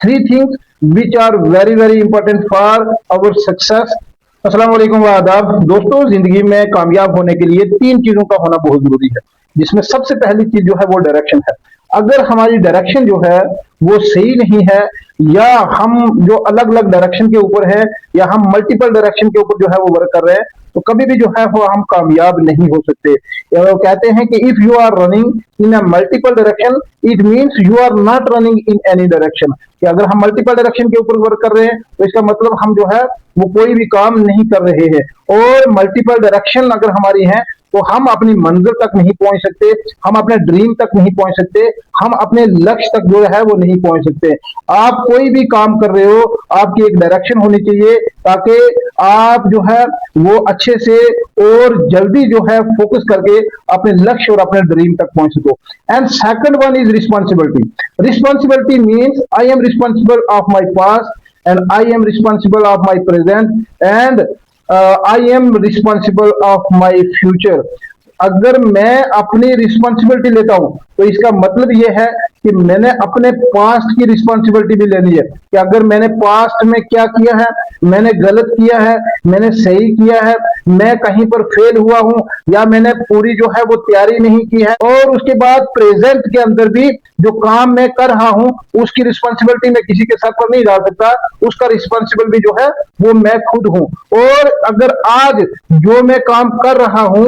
three things which are very important for our success। अस्सलाम वालेकुम व आदाब। दोस्तों, जिंदगी में कामयाब होने के लिए तीन चीजों का होना बहुत जरूरी है, जिसमें सबसे पहली चीज जो है वो डायरेक्शन है। अगर हमारी डायरेक्शन जो है वो सही नहीं है, या हम जो अलग अलग डायरेक्शन के ऊपर है, या हम मल्टीपल डायरेक्शन के ऊपर जो है वो वर्क कर रहे हैं, तो कभी भी जो है वो हम कामयाब नहीं हो सकते। वो कहते हैं कि if you are running in a multiple direction it means you are not running in any direction. कि अगर हम मल्टीपल डायरेक्शन के ऊपर वर्क कर रहे हैं तो इसका मतलब हम जो है वो कोई भी काम नहीं कर रहे हैं। और मल्टीपल डायरेक्शन अगर हमारी है तो हम अपनी मंजिल तक नहीं पहुंच सकते, हम अपने ड्रीम तक नहीं पहुंच सकते, हम अपने लक्ष्य तक जो है वो नहीं पहुंच सकते। आप कोई भी काम कर रहे हो, आपकी एक डायरेक्शन होनी चाहिए, ताकि आप जो है वो अच्छे से और जल्दी जो है फोकस करके अपने लक्ष्य और अपने ड्रीम तक पहुंच सको। And second one is responsibility. Responsibility means I am responsible of my past and I am responsible of my present and I am responsible of my future. अगर मैं अपनी रिस्पॉन्सिबिलिटी लेता हूं तो इसका मतलब यह है कि मैंने अपने पास्ट की रिस्पॉन्सिबिलिटी भी लेनी है, कि अगर मैंने पास्ट में क्या किया है, मैंने गलत किया है, मैंने सही किया है, मैं कहीं पर फेल हुआ हूं, या मैंने पूरी जो है वो तैयारी नहीं की है। और उसके बाद प्रेजेंट के अंदर भी जो काम मैं कर रहा हूं उसकी रिस्पॉन्सिबिलिटी मैं किसी के सर पर नहीं डाल सकता, उसका रिस्पॉन्सिबल भी जो है वो मैं खुद हूं। और अगर आज जो मैं काम कर रहा हूं,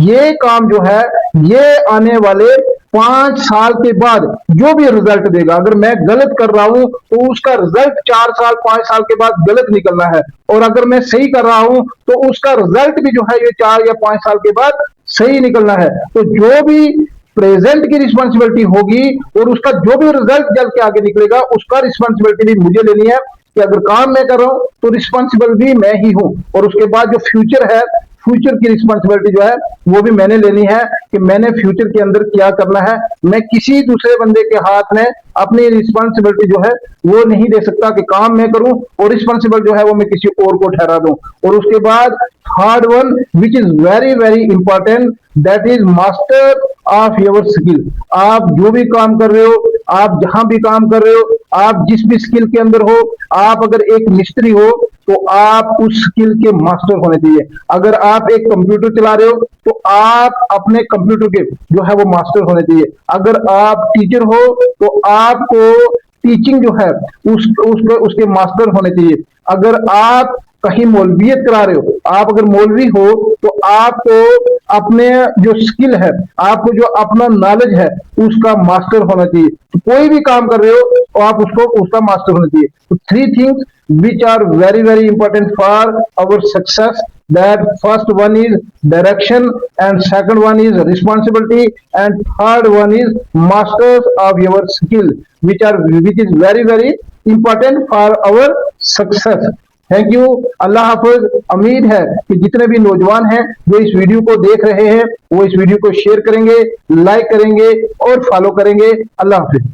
ये काम जो है ये आने वाले 5 साल के बाद जो भी रिजल्ट देगा, अगर मैं गलत कर रहा हूं तो उसका रिजल्ट 4 साल 5 साल के बाद गलत निकलना है, और अगर मैं सही कर रहा हूं तो उसका रिजल्ट भी जो है ये 4 या 5 साल के बाद सही निकलना है। तो जो भी प्रेजेंट की रिस्पॉन्सिबिलिटी होगी और उसका जो भी रिजल्ट जल के आगे निकलेगा उसका रिस्पॉन्सिबिलिटी भी मुझे लेनी है, कि अगर काम मैं कर रहा हूं तो रिस्पॉन्सिबल भी मैं ही हूं। और उसके बाद जो फ्यूचर है, फ्यूचर की रिस्पॉन्सिबिलिटी जो है वो भी मैंने लेनी है, कि मैंने फ्यूचर के अंदर क्या करना है। मैं किसी दूसरे बंदे के हाथ में अपनी रिस्पॉन्सिबिलिटी जो है वो नहीं दे सकता, कि काम मैं करूं और रिस्पॉन्सिबल जो है वो मैं किसी और को ठहरा दूं। और उसके बाद third one which is very important, that is master of your skill. आप जो भी काम कर रहे हो, आप जहां भी काम कर रहे हो, आप जिस भी स्किल के अंदर हो, आप अगर एक मिस्त्री हो तो आप उस स्किल के मास्टर होने चाहिए। अगर आप एक कंप्यूटर चला रहे हो तो आप अपने कंप्यूटर के जो है वो मास्टर होने चाहिए। अगर आप टीचर हो तो आपको टीचिंग जो है उसके मास्टर होने चाहिए। अगर आप कहीं मौलवियत करा रहे हो, आप अगर मौलवी हो तो आपको अपने जो स्किल है, आपको जो अपना नॉलेज है उसका मास्टर होना चाहिए। तो कोई भी काम कर रहे हो तो आप उसका मास्टर होना चाहिए। तो three things which are very important for our success, that first one is direction and second one is responsibility and third one is masters of your skill, which is very important for our success। Thank you. अल्लाह हाफिज। उम्मीद है कि जितने भी नौजवान हैं जो इस वीडियो को देख रहे हैं वो इस वीडियो को शेयर करेंगे, लाइक करेंगे और फॉलो करेंगे। अल्लाह हाफिज।